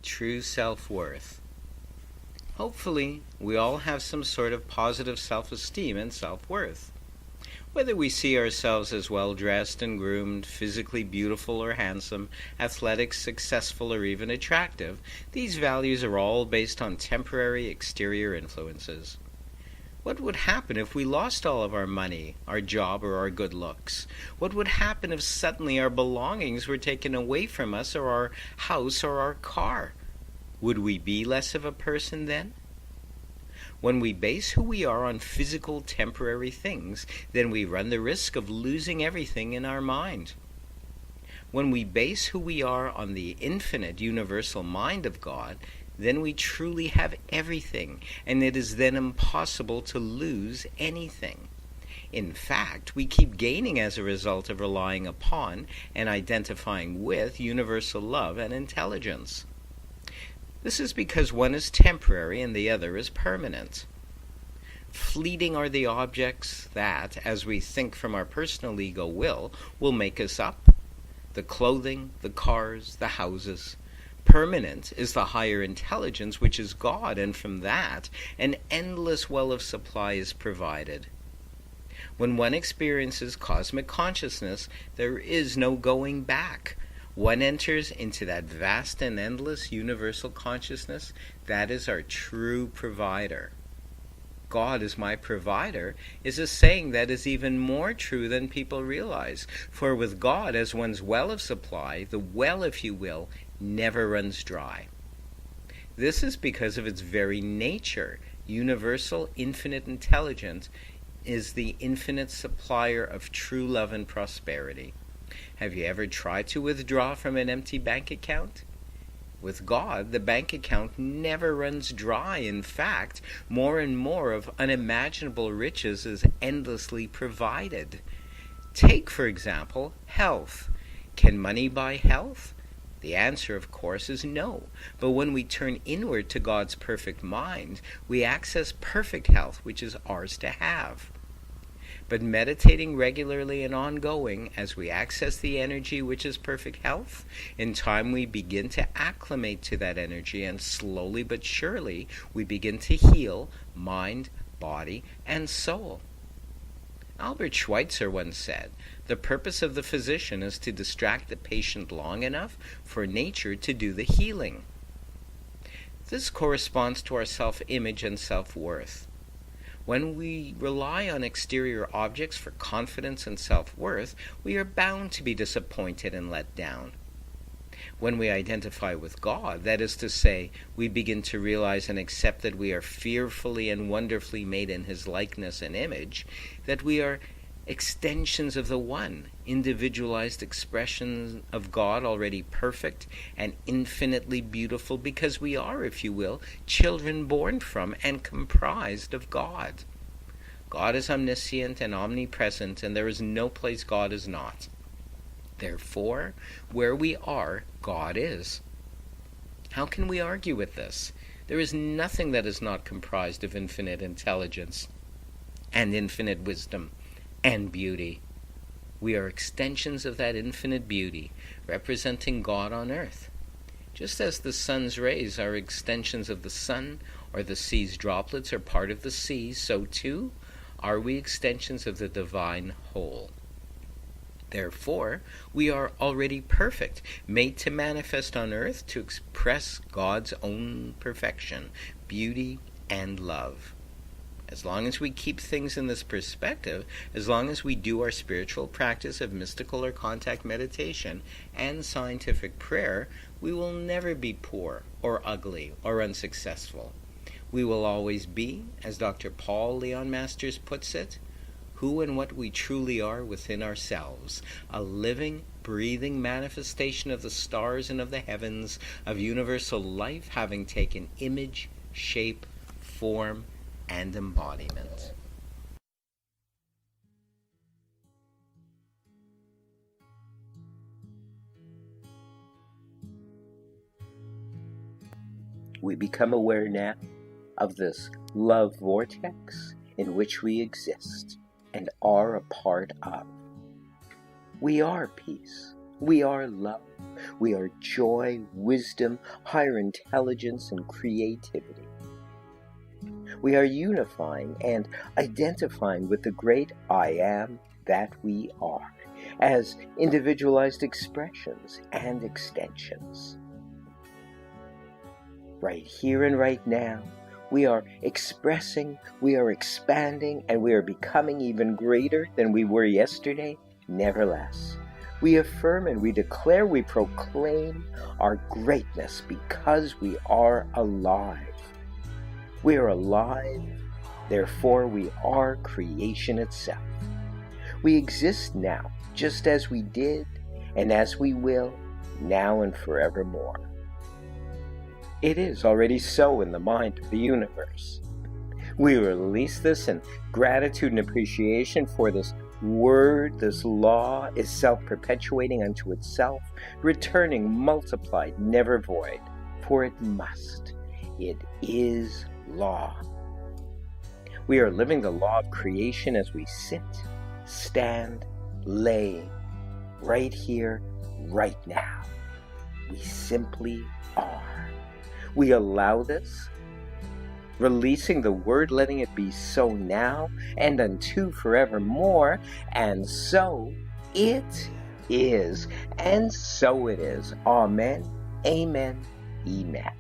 True self-worth. Hopefully, we all have some sort of positive self-esteem and self-worth. Whether we see ourselves as well-dressed and groomed, physically beautiful or handsome, athletic, successful, or even attractive, these values are all based on temporary exterior influences. What would happen if we lost all of our money, our job, or our good looks? What would happen if suddenly our belongings were taken away from us, or our house, or our car? Would we be less of a person then? When we base who we are on physical, temporary things, then we run the risk of losing everything in our mind. When we base who we are on the infinite, universal mind of God, then we truly have everything, and it is then impossible to lose anything. In fact, we keep gaining as a result of relying upon and identifying with universal love and intelligence. This is because one is temporary and the other is permanent. Fleeting are the objects that, as we think from our personal ego will make us up. The clothing, the cars, the houses. Permanent is the higher intelligence, which is God, and from that, an endless well of supply is provided. When one experiences cosmic consciousness, there is no going back. One enters into that vast and endless universal consciousness. That is our true provider. God is my provider is a saying that is even more true than people realize. For with God as one's well of supply, the well, if you will, never runs dry. This is because of its very nature. Universal, infinite intelligence is the infinite supplier of true love and prosperity. Have you ever tried to withdraw from an empty bank account? With God, the bank account never runs dry. In fact, more and more of unimaginable riches is endlessly provided. Take, for example, health. Can money buy health? The answer, of course, is no. But when we turn inward to God's perfect mind, we access perfect health, which is ours to have. But meditating regularly and ongoing, as we access the energy which is perfect health, in time we begin to acclimate to that energy, and slowly but surely we begin to heal mind, body, and soul. Albert Schweitzer once said, "The purpose of the physician is to distract the patient long enough for nature to do the healing." This corresponds to our self-image and self-worth. When we rely on exterior objects for confidence and self-worth, we are bound to be disappointed and let down. When we identify with God, that is to say, we begin to realize and accept that we are fearfully and wonderfully made in His likeness and image, that we are extensions of the One, individualized expressions of God already perfect and infinitely beautiful, because we are, if you will, children born from and comprised of God. God is omniscient and omnipresent, and there is no place God is not. Therefore, where we are, God is. How can we argue with this? There is nothing that is not comprised of infinite intelligence and infinite wisdom and beauty. We are extensions of that infinite beauty, representing God on earth. Just as the sun's rays are extensions of the sun, or the sea's droplets are part of the sea, so too are we extensions of the divine whole. Therefore, we are already perfect, made to manifest on earth to express God's own perfection, beauty, and love. As long as we keep things in this perspective, as long as we do our spiritual practice of mystical or contact meditation and scientific prayer, we will never be poor or ugly or unsuccessful. We will always be, as Dr. Paul Leon Masters puts it, who and what we truly are within ourselves, a living, breathing manifestation of the stars and of the heavens, of universal life having taken image, shape, form, and embodiment. We become aware now of this love vortex in which we exist and are a part of. We are peace. We are love. We are joy, wisdom, higher intelligence, and creativity. We are unifying and identifying with the great I am that we are, as individualized expressions and extensions. Right here and right now, we are expressing, we are expanding, and we are becoming even greater than we were yesterday, never less. We affirm and we declare, we proclaim our greatness because we are alive. We are alive, therefore we are creation itself. We exist now, just as we did, and as we will, now and forevermore. It is already so in the mind of the universe. We release this in gratitude and appreciation for this word, this law is self-perpetuating unto itself, returning multiplied, never void, for it must. It is law. We are living the law of creation as we sit, stand, lay, right here, right now. We simply are. We allow this, releasing the word, letting it be so now and unto forevermore, and so it is, and so it is. Amen, amen, amen.